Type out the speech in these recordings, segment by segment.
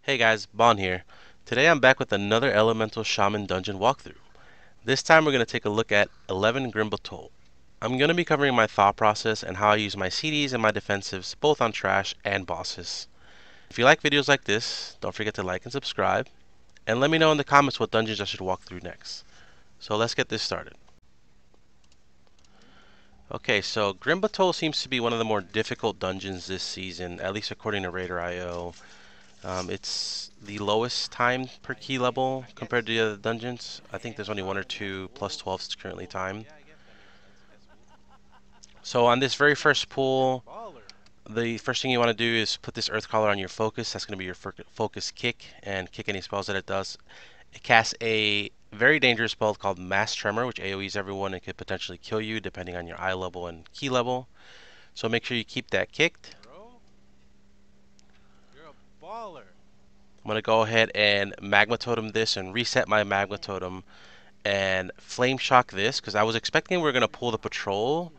Hey guys, Bon here. Today I'm back with another Elemental Shaman dungeon walkthrough. This time we're going to take a look at 11 Batol. I'm going to be covering my thought process and how I use my CDs and my defensives both on trash and bosses. If you like videos like this, don't forget to like and subscribe, and let me know in the comments what dungeons I should walk through next. So let's get this started. Okay, so Batol seems to be one of the more difficult dungeons this season, at least according to Raider.io. It's the lowest time per key level compared to the other dungeons. I think there's only one or two plus 12s currently timed. So on this very first pool, the first thing you want to do is put this Earth Collar on your focus. That's going to be your focus kick, and kick any spells that it does. It casts a very dangerous spell called Mass Tremor, which AoEs everyone and could potentially kill you depending on your eye level and key level. So make sure you keep that kicked. I'm going to go ahead and Magma Totem this and reset my Magma Totem and Flame Shock this because I was expecting we were going to pull the Patrol.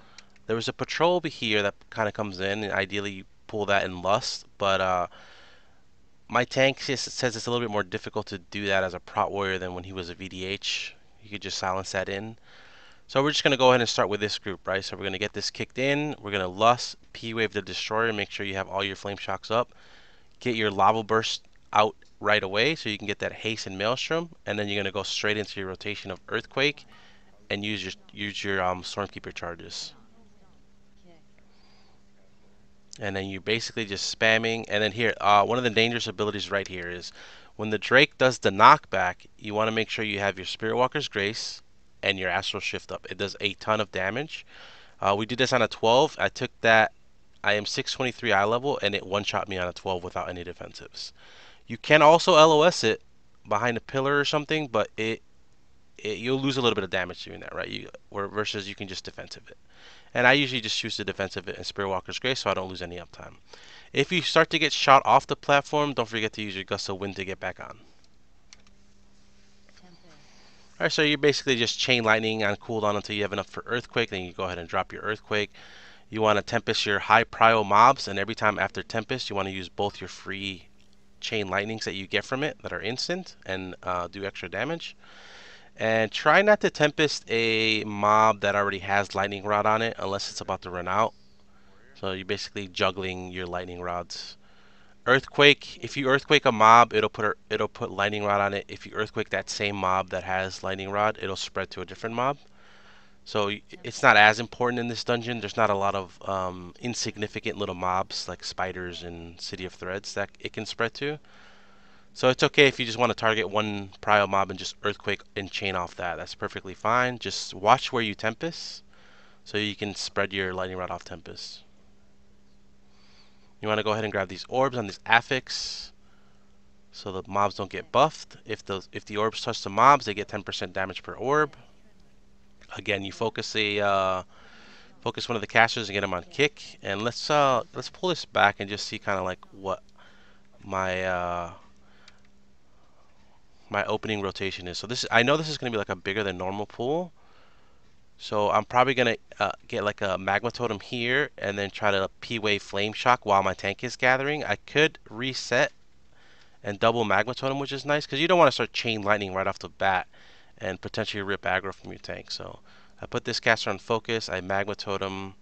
There was a Patrol over here that kind of comes in, and ideally you pull that in Lust, but my tank says it's a little bit more difficult to do that as a Prot Warrior than when he was a VDH. You could just silence that in. So we're just going to go ahead and start with this group, right? So we're going to get this kicked in. We're going to Lust, P-Wave the Destroyer, make sure you have all your Flame Shocks up. Get your Lava Burst out right away so you can get that Haste and Maelstrom, and then you're going to go straight into your rotation of Earthquake and use your Stormkeeper charges. And then you're basically just spamming. And then here, one of the dangerous abilities right here is when the Drake does the knockback, you want to make sure you have your Spirit Walker's Grace and your Astral Shift up. It does a ton of damage. We did this on a 12. I took that. I am 623 eye level, and it one-shot me on a 12 without any defensives. You can also LOS it behind a pillar or something, but you'll lose a little bit of damage doing that, right? Versus you can just defensive it. And I usually just choose to defensive it in Spirit Walker's Grace so I don't lose any uptime. If you start to get shot off the platform, don't forget to use your Gust of Wind to get back on. Alright, so you're basically just Chain Lightning on cooldown until you have enough for Earthquake. Then you go ahead and drop your Earthquake. You want to Tempest your high prio mobs, and every time after Tempest, you want to use both your free Chain Lightnings that you get from it that are instant and do extra damage. And try not to Tempest a mob that already has Lightning Rod on it unless it's about to run out. So you're basically juggling your Lightning Rods. Earthquake, if you Earthquake a mob, it'll put Lightning Rod on it. If you Earthquake that same mob that has Lightning Rod, it'll spread to a different mob. So it's not as important in this dungeon. There's not a lot of insignificant little mobs like spiders and City of Threads that it can spread to. So it's okay if you just want to target one prio mob and just Earthquake and chain off that. That's perfectly fine. Just watch where you Tempest so you can spread your Lightning Rod off Tempest. You want to go ahead and grab these orbs on this Affix so the mobs don't get buffed. If the orbs touch the mobs, they get 10% damage per orb. Again, you focus focus one of the casters and get them on kick. And let's pull this back and just see kind of like what my my opening rotation is. So I know this is going to be like a bigger than normal pool. So I'm probably going to get like a Magma Totem here and then try to P-Wave Flame Shock while my tank is gathering. I could reset and double Magma Totem, which is nice because you don't want to start Chain Lightning right off the bat and potentially rip aggro from your tank. So I put this caster on focus, I Magma Totem,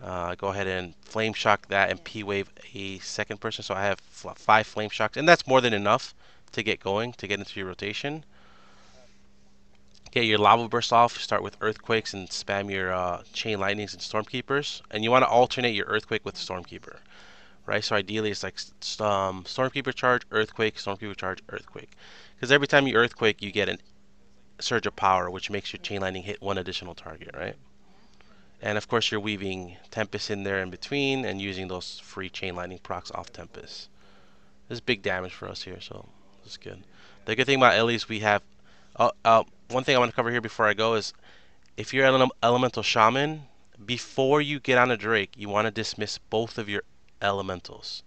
go ahead and Flame Shock that and P-Wave a second person. So I have 5 Flame Shocks, and that's more than enough to get going, to get into your rotation. Get your Lava Burst off, start with Earthquakes and spam your Chain Lightnings and Stormkeepers. And you want to alternate your Earthquake with Stormkeeper, right? So ideally it's like Stormkeeper charge, Earthquake, Stormkeeper charge, Earthquake. Because every time you Earthquake, you get a Surge of Power, which makes your Chain Lightning hit one additional target, right? And of course you're weaving Tempest in there in between and using those free Chain Lightning procs off Tempest. This is big damage for us here, so this is good. The good thing about Ellie is we have... one thing I want to cover here before I go is if you're an Elemental Shaman, before you get on a Drake, you want to dismiss both of your Elementals.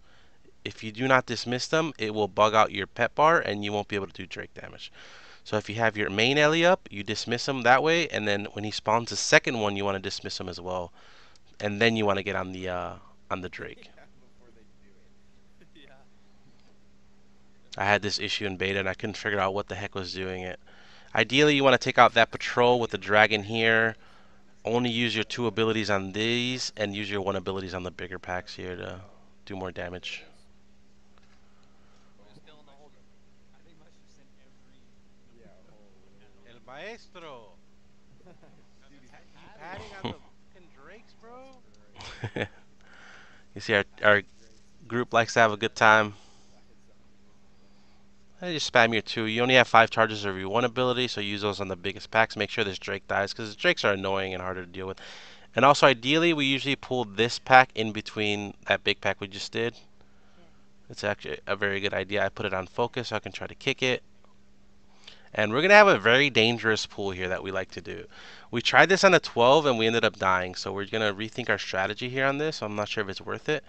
If you do not dismiss them, it will bug out your pet bar and you won't be able to do Drake damage. So if you have your main Ellie up, you dismiss him that way, and then when he spawns the second one, you want to dismiss him as well, and then you want to get on the Drake. I had this issue in beta and I couldn't figure out what the heck was doing it. Ideally, you want to take out that patrol with the dragon here. Only use your 2 abilities on these and use your 1 abilities on the bigger packs here to do more damage. El maestro. Padding on the fucking drakes, bro. You see, our group likes to have a good time. I just spam your 2. You only have 5 charges of your 1 ability, so use those on the biggest packs. Make sure this Drake dies, because drakes are annoying and harder to deal with. And also, ideally, we usually pull this pack in between that big pack we just did. It's actually a very good idea. I put it on focus so I can try to kick it. And we're going to have a very dangerous pool here that we like to do. We tried this on a 12 and we ended up dying. So we're going to rethink our strategy here on this. I'm not sure if it's worth it.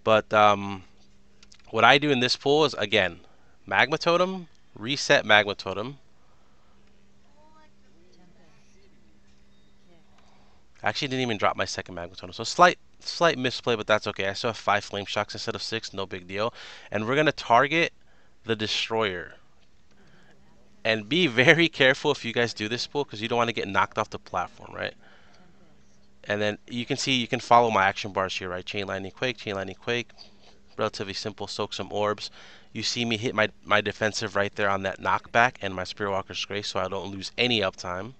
But what I do in this pool is, again, Magma Totem, reset Magma Totem. I actually didn't even drop my second Magma Totem. So slight misplay, but that's okay. I still have 5 Flame Shocks instead of 6. No big deal. And we're going to target the Destroyer. And be very careful if you guys do this pool, because you don't want to get knocked off the platform, right? And then you can see, you can follow my action bars here, right? Chain Lightning Quake, Chain Lightning Quake. Relatively simple, soak some orbs. You see me hit my defensive right there on that knockback and my Spirit Walker's Grace, so I don't lose any uptime.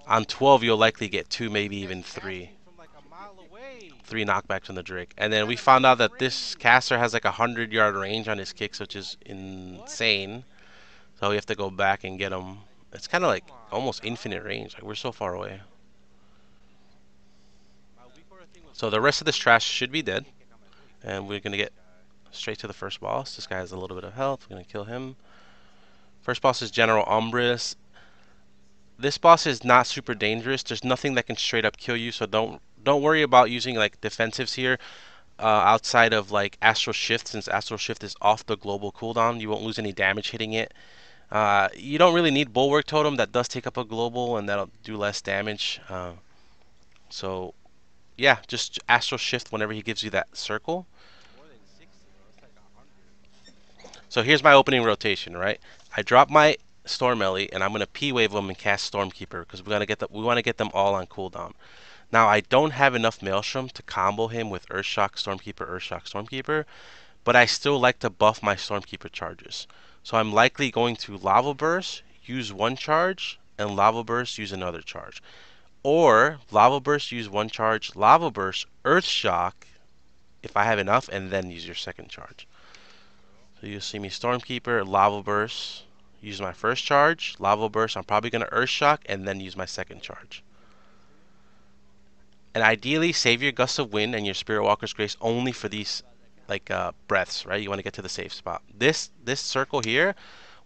On 12, you'll likely get 2, maybe even 3. 3 knockbacks on the Drake. And then we found out that this caster has like a 100-yard range on his kicks, which is insane. So we have to go back and get him. It's kind of like almost infinite range. Like, we're so far away. So the rest of this trash should be dead. And we're going to get straight to the first boss. This guy has a little bit of health. We're going to kill him. First boss is General Umbriss. This boss is not super dangerous. There's nothing that can straight up kill you. So don't worry about using like defensives here. Outside of like Astral Shift, since Astral Shift is off the global cooldown, you won't lose any damage hitting it. You don't really need Bulwark Totem. That does take up a global and that'll do less damage. So yeah, just Astral Shift whenever he gives you that circle. So here's my opening rotation, right? I drop my Storm Ellie and I'm gonna P-Wave them and cast Stormkeeper because we want to get them all on cooldown. Now I don't have enough Maelstrom to combo him with Earthshock, Stormkeeper, Earthshock, Stormkeeper, but I still like to buff my Stormkeeper charges. So I'm likely going to Lava Burst, use 1 charge, and Lava Burst, use another charge. Or Lava Burst, use 1 charge, Lava Burst, Earthshock, if I have enough, and then use your second charge. So you'll see me Stormkeeper, Lava Burst, use my first charge, Lava Burst, I'm probably going to Earthshock, and then use my second charge. And ideally, save your Gust of Wind and your Spirit Walker's Grace only for these like breaths, right? You want to get to the safe spot. This circle here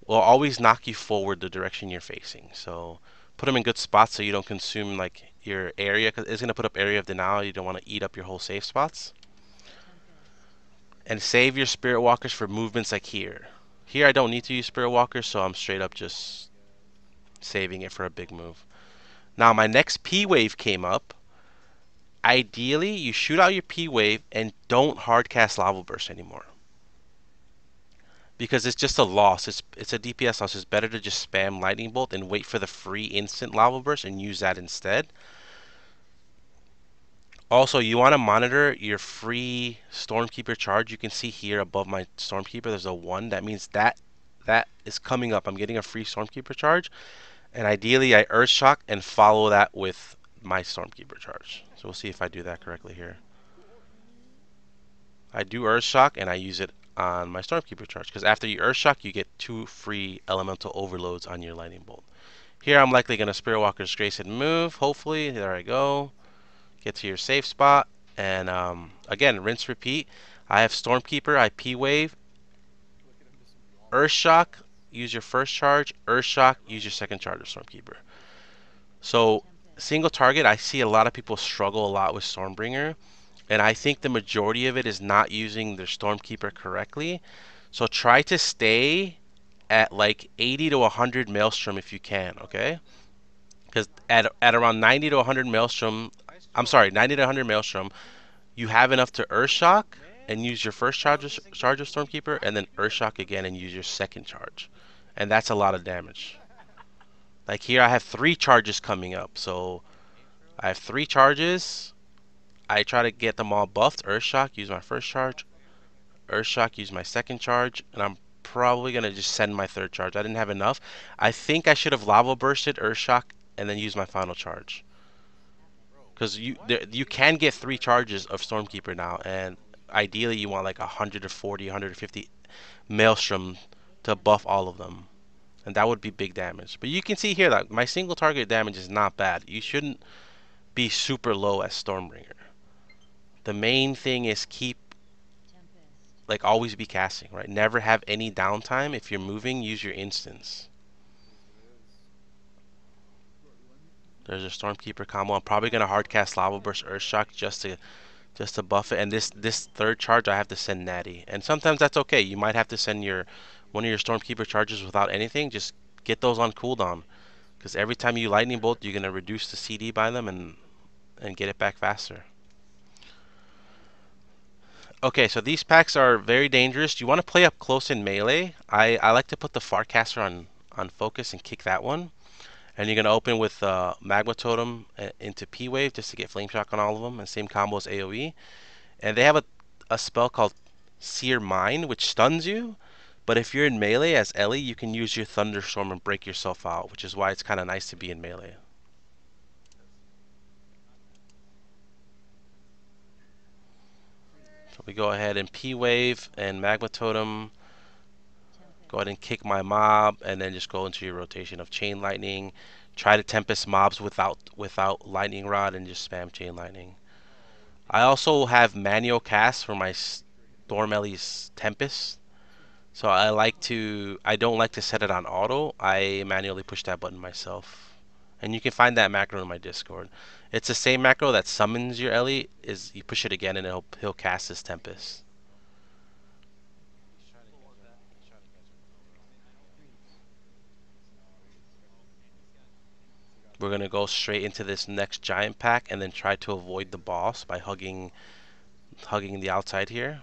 will always knock you forward the direction you're facing. So put them in good spots so you don't consume like your area, because it's going to put up area of denial. You don't want to eat up your whole safe spots. And save your Spirit Walkers for movements like here. Here I don't need to use Spirit Walkers, so I'm straight up just saving it for a big move. Now my next P wave came up. Ideally, you shoot out your P wave and don't hardcast Lava Burst anymore, because it's just a loss. It's a DPS loss. It's better to just spam Lightning Bolt and wait for the free instant Lava Burst and use that instead. Also, you want to monitor your free Stormkeeper charge. You can see here above my Stormkeeper, there's a 1. That means that is coming up. I'm getting a free Stormkeeper charge, and ideally, I Earthshock and follow that with my Stormkeeper charge. So we'll see if I do that correctly here. I do Earthshock and I use it on my Stormkeeper charge, because after you Earthshock, you get 2 free Elemental Overloads on your Lightning Bolt. Here I'm likely going to Spirit Walker's Grace and move. Hopefully, there I go. Get to your safe spot, and again, rinse, repeat. I have Stormkeeper, I P-Wave, Earthshock, use your first charge, Earthshock, use your second charge of Stormkeeper. So single target, I see a lot of people struggle a lot with Stormbringer, and I think the majority of it is not using their Stormkeeper correctly. So try to stay at like 80 to 100 Maelstrom if you can, okay? Because at around 90 to 100 Maelstrom, I'm sorry, 90 to 100 Maelstrom, you have enough to Earthshock, and use your first charge of Stormkeeper, and then Earthshock again and use your second charge. And that's a lot of damage. Like here I have 3 charges coming up, so I have 3 charges. I try to get them all buffed. Earthshock, use my first charge. Earthshock, use my second charge, and I'm probably gonna just send my third charge. I didn't have enough. I think I should have lava bursted Earthshock and then use my final charge. Because you can get 3 charges of Stormkeeper now, and ideally you want like 140, 150 Maelstrom to buff all of them, and that would be big damage. But you can see here that my single target damage is not bad. You shouldn't be super low as Stormbringer. The main thing is keep, like, always be casting, right? Never have any downtime. If you're moving, use your instants. There's a Stormkeeper combo. I'm probably gonna hardcast Lava Burst Earthshock just to buff it. And this third charge I have to send Natty. And sometimes that's okay. You might have to send your one of your Stormkeeper charges without anything. Just get those on cooldown. Because every time you lightning bolt, you're gonna reduce the CD by them and get it back faster. Okay, so these packs are very dangerous. You want to play up close in melee. I like to put the Farcaster on focus and kick that one. And you're going to open with Magma Totem into P-Wave just to get Flame Shock on all of them. And same combo as AoE. And they have a spell called Sear Mind, which stuns you. But if you're in melee as Ellie, you can use your Thunderstorm and break yourself out, which is why it's kind of nice to be in melee. So we go ahead and P-Wave and Magma Totem. Go ahead and kick my mob, and then just go into your rotation of Chain Lightning. Try to Tempest mobs without Lightning Rod, and just spam Chain Lightning. I also have manual cast for my Storm Ellie's Tempest. So I don't like to set it on auto. I manually push that button myself. And you can find that macro in my Discord. It's the same macro that summons your Ellie. Is you push it again and he'll cast his Tempest. We're going to go straight into this next giant pack and then try to avoid the boss by hugging the outside here.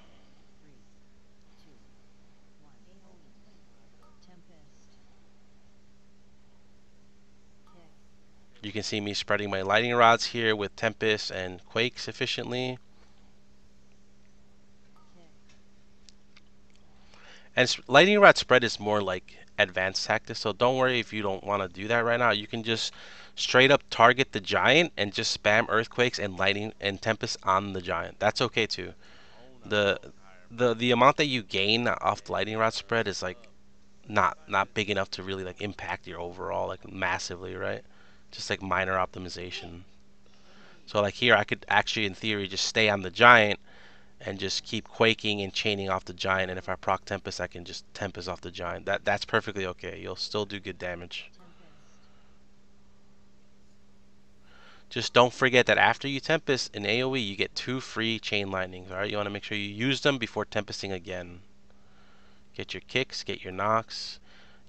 You can see me spreading my lightning rods here with Tempest and Quakes efficiently. And lightning rod spread is more like advanced tactics, so don't worry if you don't want to do that right now. You can just straight up target the giant and just spam earthquakes and lightning and tempest on the giant. That's okay too. The the amount that you gain off the lightning rod spread is like not big enough to really like impact your overall like massively, right? Just like minor optimization. So like here I could actually in theory just stay on the giant and just keep quaking and chaining off the giant, and if I proc Tempest I can just Tempest off the giant. That's perfectly okay. You'll still do good damage. Just don't forget that after you Tempest in AoE you get 2 free Chain Lightnings, alright? You want to make sure you use them before Tempesting again. Get your kicks, get your knocks.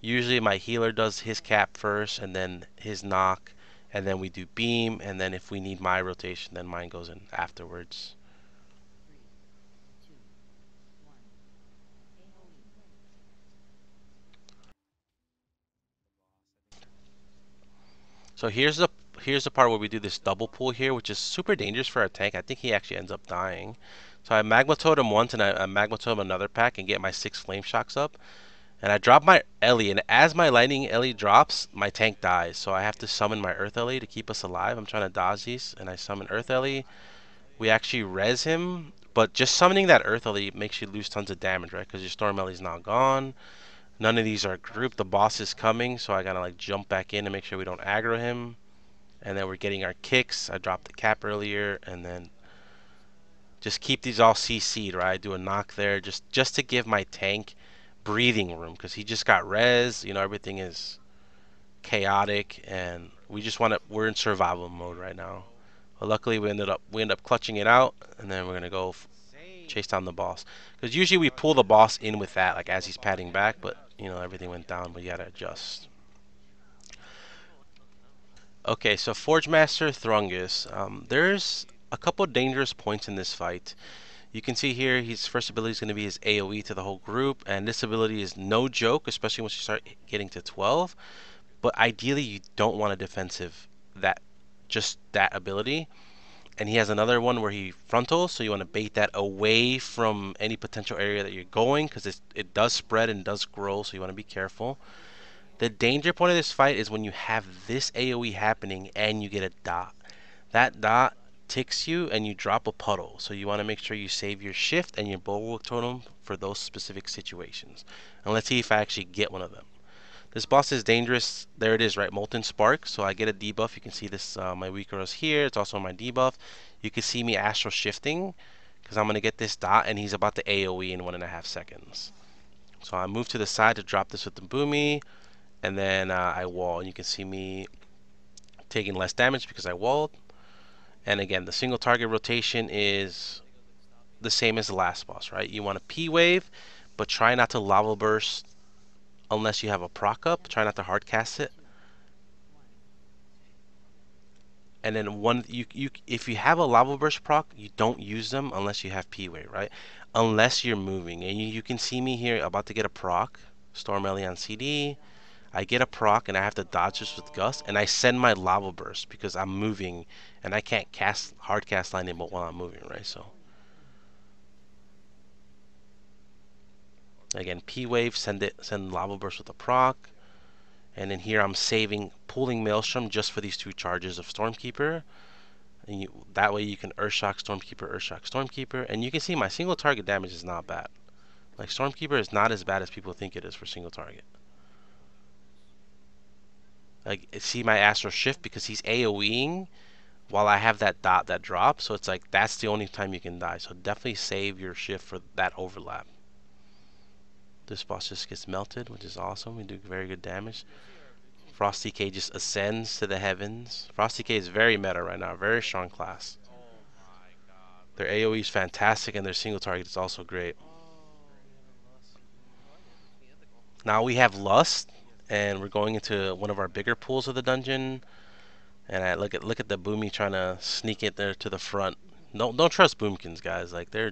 Usually my healer does his cap first and then his knock, and then we do beam, and then if we need my rotation then mine goes in afterwards. So here's the part where we do this double pull here, which is super dangerous for our tank. I think he actually ends up dying. So I Magma Totem once and I Magma Totem another pack and get my 6 Flame Shocks up. And I drop my Ellie, and as my Lightning Ellie drops, my tank dies. So I have to summon my Earth Ellie to keep us alive. I'm trying to dodge these, and I summon Earth Ellie. We actually res him, but just summoning that Earth Ellie makes you lose tons of damage, right? Because your Storm Ellie's now gone. None of these are grouped. The boss is coming, so I gotta like jump back in to make sure we don't aggro him. And then we're getting our kicks. I dropped the cap earlier, and then just keep these all CC'd, right? Do a knock there just to give my tank breathing room, because he just got res. You know, everything is chaotic, and we're in survival mode right now. But luckily we end up clutching it out, and then we're gonna go chase down the boss. Because usually we pull the boss in with that, like as he's padding back, but you know everything went down. But you gotta adjust. Okay, so Forgemaster Throngus. There's a couple dangerous points in this fight. You can see here his first ability is going to be his AoE to the whole group, and this ability is no joke, especially once you start getting to 12. But ideally, you don't want a defensive just that ability. And he has another one where he frontals, so you want to bait that away from any potential area that you're going, because it does spread and does grow, so you want to be careful. The danger point of this fight is when you have this AoE happening and you get a dot. That dot ticks you and you drop a puddle, so you want to make sure you save your shift and your bulwark totem for those specific situations. And let's see if I actually get one of them. This boss is dangerous. There it is, right? Molten Spark. So I get a debuff. You can see this, my weak arrows here. It's also my debuff. You can see me astral shifting because I'm going to get this dot, and he's about to AoE in 1.5 seconds. So I move to the side to drop this with the boomy, and then I wall. And you can see me taking less damage because I walled. And again, the single target rotation is the same as the last boss, right? You want a P-Wave, but try not to Lava Burst unless you have a proc up. Try not to hard cast it. And then if you have a Lava Burst proc, you don't use them unless you have P-Wave, right? Unless you're moving. And you can see me here about to get a proc. Storm Ellie on CD. I get a proc and I have to dodge this with Gust, and I send my Lava Burst because I'm moving and I can't hard cast lightning bolt while I'm moving, right? So again, P-Wave, send Lava Burst with a proc. And then here I'm pulling Maelstrom just for these 2 charges of Stormkeeper. And that way you can Earthshock, Stormkeeper, Earthshock, Stormkeeper. And you can see my single target damage is not bad. Like, Stormkeeper is not as bad as people think it is for single target. Like, see my Astral Shift because he's AoEing while I have that dot that drops. So it's like, that's the only time you can die. So definitely save your shift for that overlap. This boss just gets melted, which is awesome. We do very good damage. Frosty K just ascends to the heavens. Frosty K is very meta right now. Very strong class. Their AoE is fantastic, and their single target is also great. Now we have Lust, and we're going into one of our bigger pools of the dungeon. And I look at the Boomy trying to sneak it there to the front. Don't trust Boomkins, guys. Like they're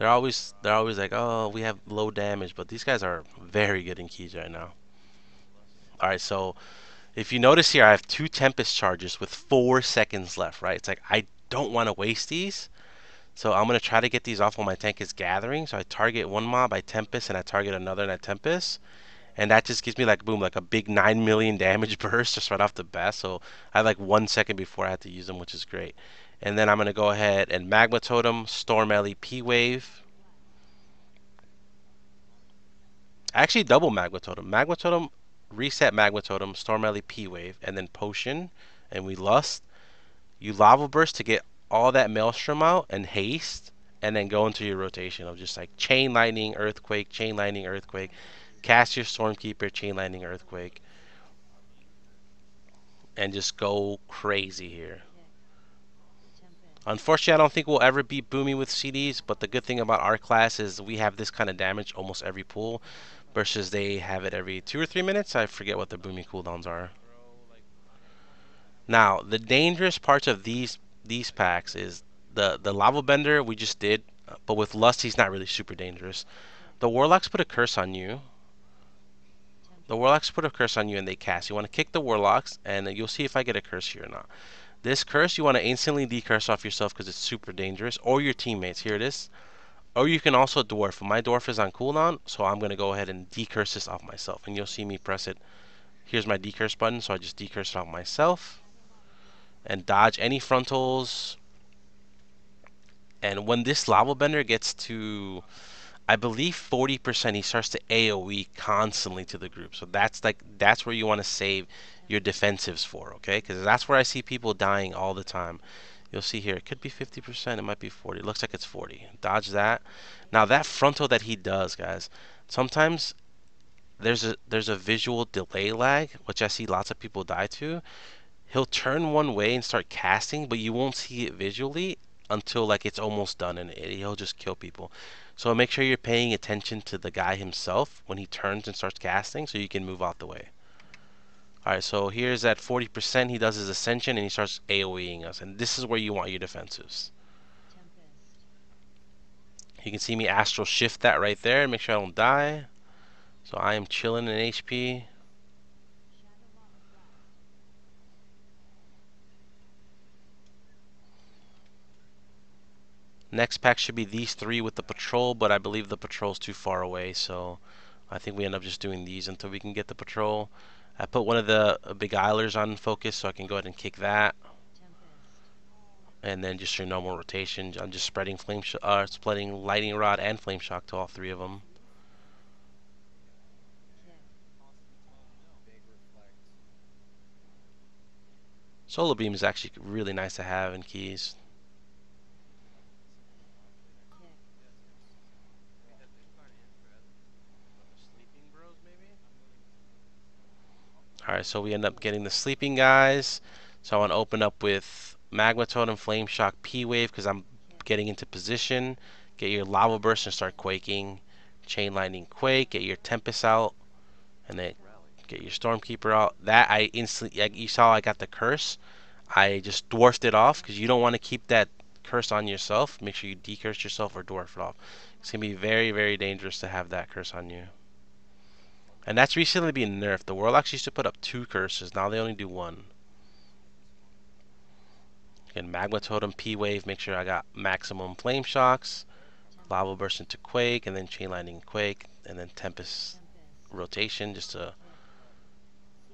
always like, oh, we have low damage, but these guys are very good in keys right now. All right, so if you notice here, I have 2 Tempest charges with 4 seconds left, right? It's like I don't want to waste these. So I'm going to try to get these off while my tank is gathering. So I target one mob, I Tempest, and I target another, and I Tempest. And that just gives me like, boom, like a big 9 million damage burst just right off the bat. So I have like 1 second before I have to use them, which is great. And then I'm going to go ahead and Magma Totem, Storm Ellie, P-Wave. Actually, double Magma Totem. Magma Totem, reset Magma Totem, Storm Ellie, P-Wave, and then Potion. And we Lust. You Lava Burst to get all that Maelstrom out and haste, and then go into your rotation of just like Chain Lightning, Earthquake, Chain Lightning, Earthquake. Cast your Stormkeeper, Chain Lightning, Earthquake, and just go crazy here. Unfortunately, I don't think we'll ever beat Boomy with CDs, but the good thing about our class is we have this kind of damage almost every pool, versus they have it every 2 or 3 minutes. I forget what the Boomy cooldowns are. Now, the dangerous parts of these packs is the Lava Bender we just did, but with Lust he's not really super dangerous. The Warlocks put a curse on you. The Warlocks put a curse on you and they cast. You want to kick the Warlocks, and you'll see if I get a curse here or not. This curse, you want to instantly decurse off yourself because it's super dangerous, or your teammates. Here it is. Or you can also Dwarf. My Dwarf is on cooldown, so I'm going to go ahead and decurse this off myself. And you'll see me press it. Here's my decurse button, so I just decurse it off myself. And dodge any frontals. And when this Lava Bender gets to, I believe 40%, he starts to AoE constantly to the group. So that's where you want to save your defensives for, okay? Because that's where I see people dying all the time. You'll see here, it could be 50%, it might be 40. It looks like it's 40. Dodge that. Now that frontal that he does, guys, sometimes there's a visual delay lag, which I see lots of people die to. He'll turn one way and start casting, but you won't see it visually until like it's almost done, and he'll just kill people. So make sure you're paying attention to the guy himself when he turns and starts casting, so you can move out the way. Alright, so here's at 40%, he does his ascension and he starts AoEing us, and this is where you want your defensives. You can see me astral shift that right there and make sure I don't die. So I am chilling in HP. Next pack should be these three with the patrol, but I believe the patrol's too far away, so I think we end up just doing these until we can get the patrol. I put one of the beguilers on focus, so I can go ahead and kick that. And then just your normal rotation. I'm just spreading spreading lightning rod and flame shock to all three of them. Solar beam is actually really nice to have in keys. Alright, so we end up getting the sleeping guys. So I want to open up with Magma Totem, Flame Shock, P-Wave because I'm getting into position. Get your Lava Burst and start quaking. Chain Lightning Quake, get your Tempest out. And then get your Stormkeeper out. That I instantly, you saw I got the curse. I just dwarfed it off because you don't want to keep that curse on yourself. Make sure you decurse yourself or dwarf it off. It's going to be very, very dangerous to have that curse on you. And that's recently been nerfed. The Warlocks used to put up 2 curses. Now they only do 1. Again, Magma Totem, P-Wave. Make sure I got maximum Flame Shocks. Lava Burst into Quake. And then Chain Lightning Quake. And then Tempest rotation. Just to...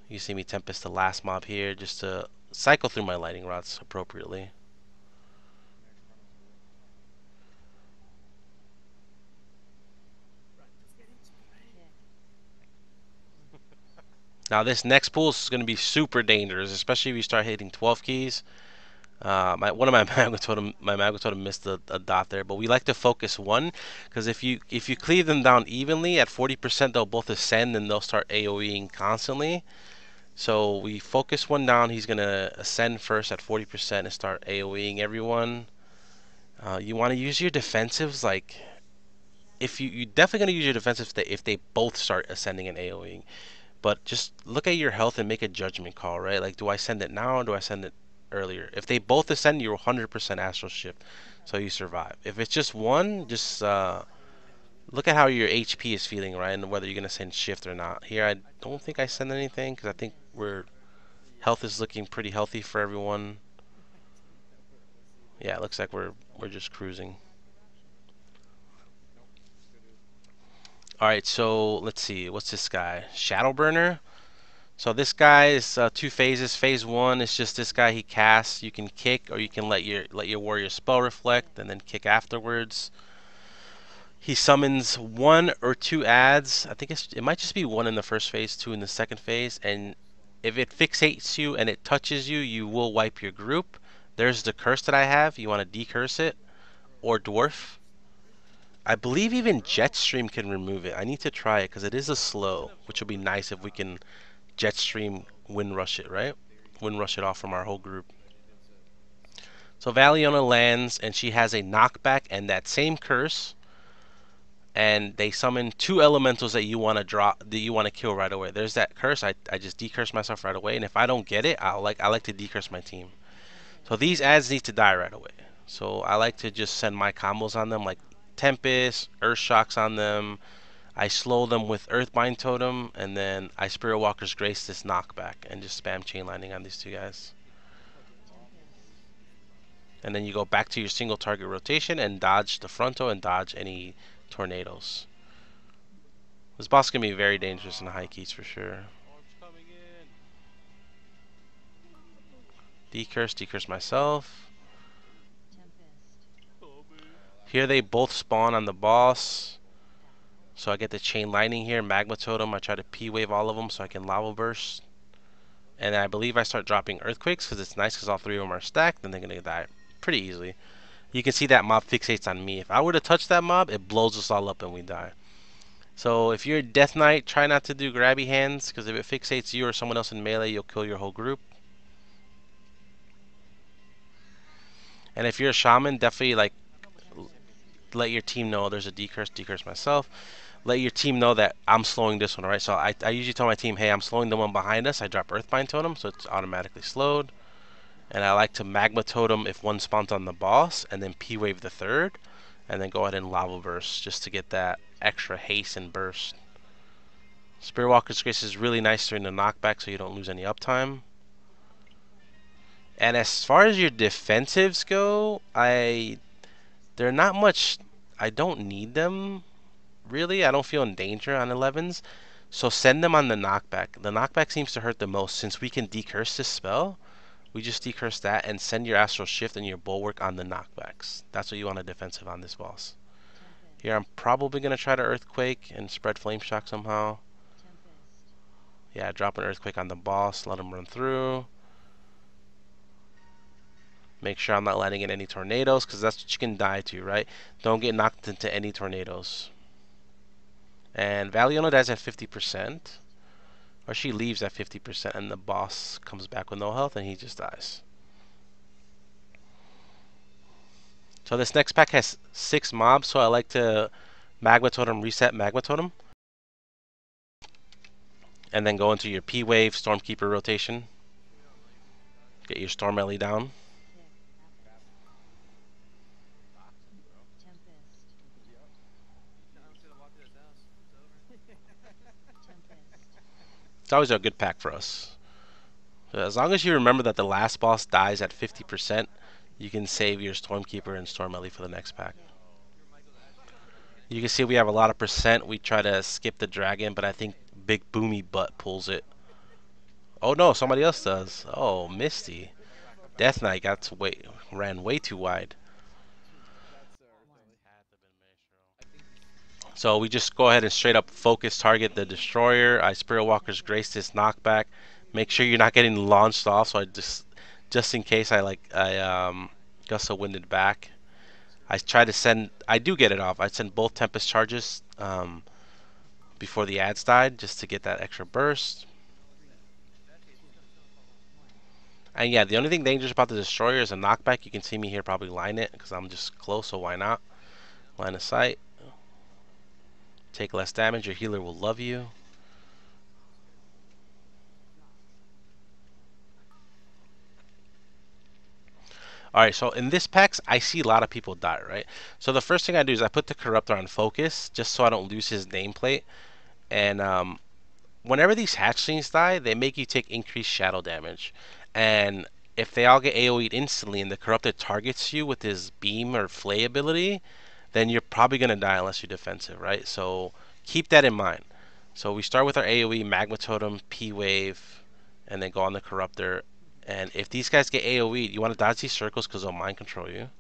You see me Tempest the last mob here. Just to cycle through my Lightning Rods appropriately. Now this next pool is going to be super dangerous, especially if you start hitting 12 keys. One of my Magma Totem missed a dot there, but we like to focus one because if you cleave them down evenly at 40%, they'll both ascend and they'll start AOEing constantly. So we focus one down. He's gonna ascend first at 40% and start AOEing everyone. You want to use your defensives like if you definitely gonna use your defensives if they both start ascending and AOEing. But just look at your health and make a judgment call, right? Like, do I send it now or do I send it earlier? If they both ascend, you're 100% astral shift, so you survive. If it's just one, just look at how your HP is feeling, right? And whether you're going to send shift or not. Here, I don't think I send anything because I think health is looking pretty healthy for everyone. Yeah, it looks like we're just cruising. Alright, so let's see. What's this guy? Shadowburner? So this guy is 2 phases. Phase 1 is just this guy he casts. You can kick or you can let your warrior spell reflect and then kick afterwards. He summons 1 or 2 adds. I think it might just be 1 in the first phase, 2 in the second phase. And if it fixates you and it touches you, you will wipe your group. There's the curse that I have. You want to decurse it or dwarf. I believe even Jetstream can remove it. I need to try it because it is a slow, which would be nice if we can Jetstream wind rush it, right? Wind rush it off from our whole group. So Valiona lands and she has a knockback and that same curse. And they summon 2 elementals that you want to draw, that you want to kill right away. There's that curse. I just decurse myself right away, and if I don't get it, I like to decurse my team. So these ads need to die right away. So I like to just send my combos on them, like Tempest, Earth Shocks on them. I slow them with Earthbind Totem, and then I Spirit Walker's Grace this knockback, and just spam Chain Lightning on these 2 guys. And then you go back to your single target rotation and dodge the frontal and dodge any tornadoes. This boss can be very dangerous in high keys for sure. Decurse myself. Here they both spawn on the boss. So I get the Chain Lightning here, Magma Totem. I try to P-Wave all of them so I can Lava Burst. And I believe I start dropping Earthquakes because it's nice because all 3 of them are stacked and they're going to die pretty easily. You can see that mob fixates on me. If I were to touch that mob, it blows us all up and we die. So if you're a Death Knight, try not to do grabby hands because if it fixates you or someone else in melee, you'll kill your whole group. And if you're a Shaman, definitely like let your team know there's a decurse myself. Let your team know that I'm slowing this one, alright? So I usually tell my team, hey, I'm slowing the one behind us. I drop Earthbind Totem, so it's automatically slowed. And I like to Magma Totem if one spawns on the boss, and then P-Wave the third. And then go ahead and Lava Burst just to get that extra haste and burst. Spirit Walker's Grace is really nice during the knockback so you don't lose any uptime. And as far as your defensives go, they're not much. I don't need them really. I don't feel in danger on 11s. So send them on the knockback. The knockback seems to hurt the most since we can decurse this spell. We just decurse that and send your Astral Shift and your Bulwark on the knockbacks. That's what you want a defensive on this boss. Here I'm probably going to try to Earthquake and spread Flame Shock somehow. Yeah, drop an Earthquake on the boss, let him run through. Make sure I'm not landing in any tornadoes because that's what you can die to, right? Don't get knocked into any tornadoes. And Valiona dies at 50%. Or she leaves at 50% and the boss comes back with no health and he just dies. So this next pack has 6 mobs, so I like to Magma Totem, reset Magma Totem. And then go into your P-Wave, Stormkeeper rotation. Get your Storm Ellie down. It's always a good pack for us. So as long as you remember that the last boss dies at 50%, you can save your Stormkeeper and Storm Ellie for the next pack. You can see we have a lot of percent. We try to skip the dragon, but I think Big Boomy Butt pulls it. Oh no, somebody else does. Oh, Misty. Death Knight ran way too wide. So we just go ahead and straight up focus target the destroyer. I Spirit Walker's Grace this knockback. Make sure you're not getting launched off. So I just in case I Gust of Winded back. I try to send. I do get it off. I send both Tempest charges before the ads died just to get that extra burst. And yeah, the only thing dangerous about the destroyer is a knockback. You can see me here probably line it because I'm just close. So why not? Line of sight. Take less damage, your healer will love you. Alright, so in this packs, I see a lot of people die, right? So the first thing I do is I put the Corruptor on focus, just so I don't lose his nameplate. And whenever these hatchlings die, they make you take increased shadow damage. And if they all get AoE'd instantly and the Corruptor targets you with his beam or flay ability, then you're probably going to die unless you're defensive, right? So keep that in mind. So we start with our AoE, Magma Totem, P-Wave, and then go on the Corruptor. And if these guys get AoE, you want to dodge these circles because they'll mind control you.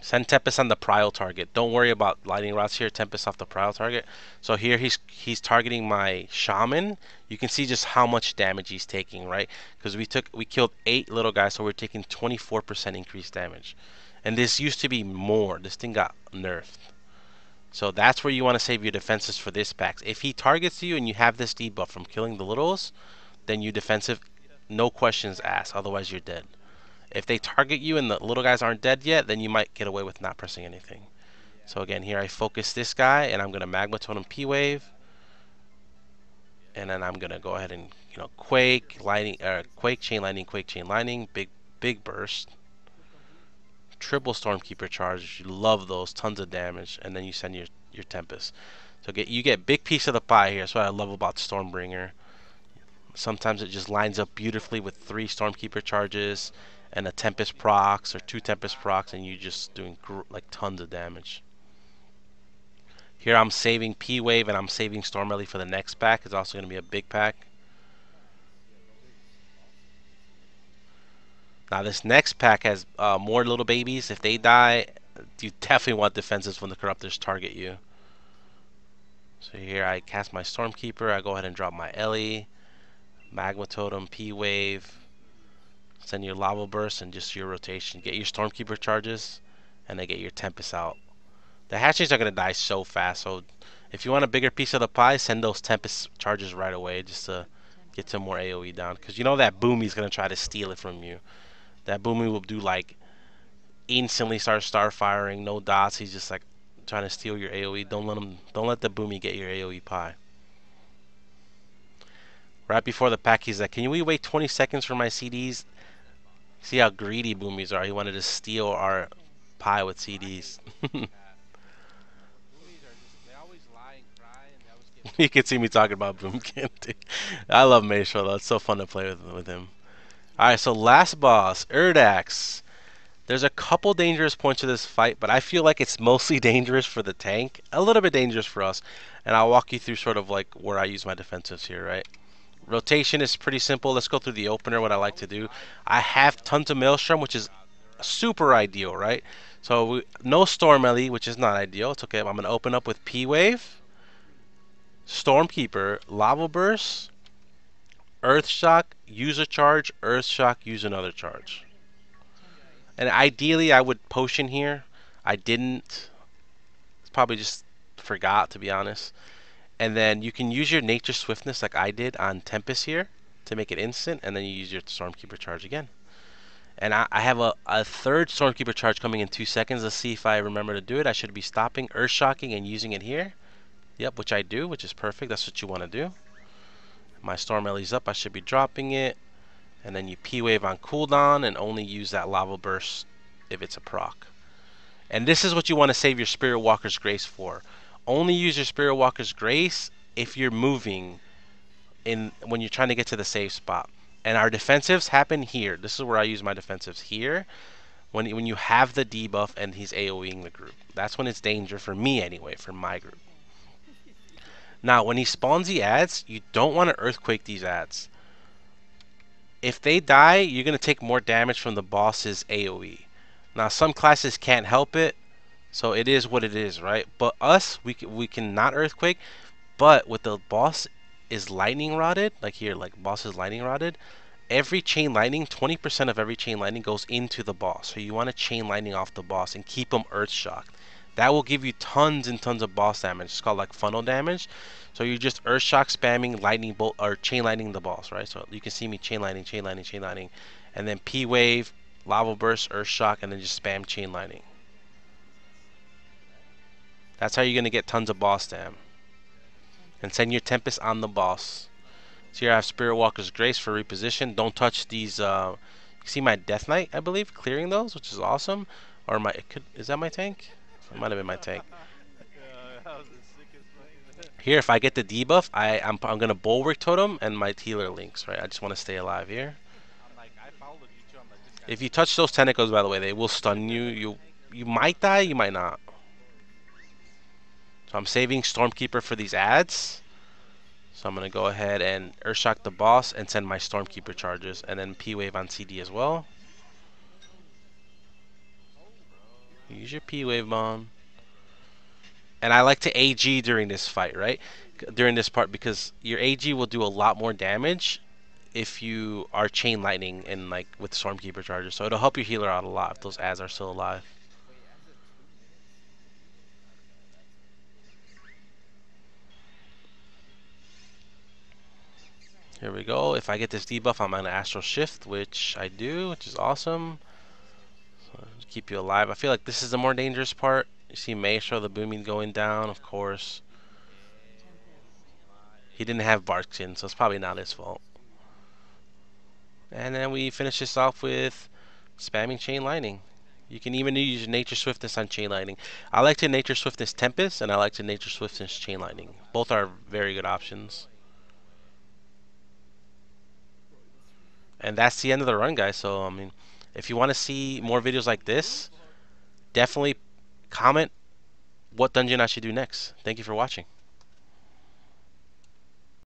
Send Tempest on the Prile target. Don't worry about lightning rods here. Tempest off the Prile target. So here he's targeting my Shaman. You can see just how much damage he's taking, right? Because we killed 8 little guys, so we're taking 24% increased damage. And this used to be more. This thing got nerfed. So that's where you want to save your defenses for this pack. If he targets you and you have this debuff from killing the littles, then you defensive, no questions asked. Otherwise, you're dead. If they target you and the little guys aren't dead yet, then you might get away with not pressing anything. So again, here I focus this guy, and I'm going to Magma Totem P-Wave. And then I'm going to go ahead and, Quake, Lightning, Quake, Chain Lightning, Quake, Chain Lightning, big burst. Triple Stormkeeper charge. You love those, tons of damage, and then you send your Tempest. So you get big piece of the pie here. That's what I love about Stormbringer. Sometimes it just lines up beautifully with 3 Stormkeeper charges and a Tempest procs or 2 Tempest procs, and you just doing like tons of damage. Here I'm saving P-Wave and I'm saving Storm Ellie for the next pack. It's also going to be a big pack. Now this next pack has more little babies. If they die, you definitely want defenses when the Corruptors target you. So here I cast my Stormkeeper. I go ahead and drop my Ellie, Magma Totem, P-Wave, send your Lava Burst and just your rotation. Get your Stormkeeper charges, and then get your Tempest out. The hatchlings are going to die so fast, so if you want a bigger piece of the pie, send those Tempest charges right away just to get some more AoE down. Because you know that Boomy's going to try to steal it from you. That Boomy will do like instantly start starfiring, no dots. He's just like trying to steal your AoE. Don't let the Boomy get your AoE pie. Right before the pack, he's like, "Can we wait 20 seconds for my CDs?" See how greedy Boomies are. He wanted to steal our pie with CDs. You can see me talking about Boomkin. I love Maestro though. It's so fun to play with him. Alright, so last boss, Erudax. There's a couple dangerous points to this fight, but I feel like it's mostly dangerous for the tank. A little bit dangerous for us. And I'll walk you through sort of like where I use my defensives here, right? Rotation is pretty simple. Let's go through the opener, what I like to do. I have tons of Maelstrom, which is super ideal, right? So no Storm Ellie, which is not ideal. It's okay. I'm going to open up with P-Wave, Stormkeeper, Lava Burst, Earth Shock, use a charge, Earth Shock, use another charge. And ideally, I would potion here. I didn't. It's probably just forgot, to be honest. And then you can use your Nature Swiftness like I did on Tempest here to make it instant, and then you use your Stormkeeper charge again. And I have a third Stormkeeper charge coming in 2 seconds. Let's see if I remember to do it. I should be stopping, Earth Shocking, and using it here. Yep, which I do, which is perfect. That's what you want to do. My Storm Ellie's up. I should be dropping it. And then you P-Wave on cooldown and only use that Lava Burst if it's a proc. And this is what you want to save your Spirit Walker's Grace for. Only use your Spirit Walker's Grace if you're moving when you're trying to get to the safe spot. And our defensives happen here. This is where I use my defensives here. When you have the debuff and he's AoEing the group. That's when it's danger for me anyway, for my group. Now, when he spawns the ads, you don't want to Earthquake these ads. If they die, you're going to take more damage from the boss's AoE. Now, some classes can't help it, so it is what it is, right? But us, we can not Earthquake, but with the boss is Lightning Rodded, like here, like boss is Lightning Rodded, every Chain Lightning, 20% of every Chain Lightning goes into the boss. So you want to Chain Lightning off the boss and keep them Earth Shocked. That will give you tons and tons of boss damage. It's called like funnel damage. So you're just Earth Shock spamming Lightning Bolt or Chain Lightning the boss, right? So you can see me Chain Lightning, Chain Lightning, Chain Lightning, and then P Wave, Lava Burst, Earth Shock, and then just spam Chain Lightning. That's how you're gonna get tons of boss dam. And send your Tempest on the boss. So here I have Spirit Walker's Grace for reposition. Don't touch these. You see my Death Knight, I believe, clearing those, which is awesome. Or my is that my tank? It might have been my tank. Here, if I get the debuff, I'm gonna Bulwark Totem and my healer links, right? I just want to stay alive here. If you touch those tentacles, by the way, they will stun you. You might die, you might not. So I'm saving Stormkeeper for these ads. So I'm gonna go ahead and Earthshock the boss and send my Stormkeeper charges, and then P-Wave on CD as well. Use your P-Wave bomb. And I like to AG during this fight, right? During this part, because your AG will do a lot more damage if you are Chain Lightning and like with Stormkeeper charges. So it'll help your healer out a lot if those ads are still alive. Here we go. If I get this debuff, I'm on Astral Shift, which I do, which is awesome. So keep you alive. I feel like this is the more dangerous part. You see Maestro, the booming going down, of course. He didn't have Barkskin, so it's probably not his fault. And then we finish this off with spamming Chain Lightning. You can even use Nature Swiftness on Chain Lightning. I like to Nature Swiftness Tempest, and I like to Nature Swiftness Chain Lightning. Both are very good options. And that's the end of the run, guys. So, I mean, if you want to see more videos like this, definitely comment what dungeon I should do next. Thank you for watching.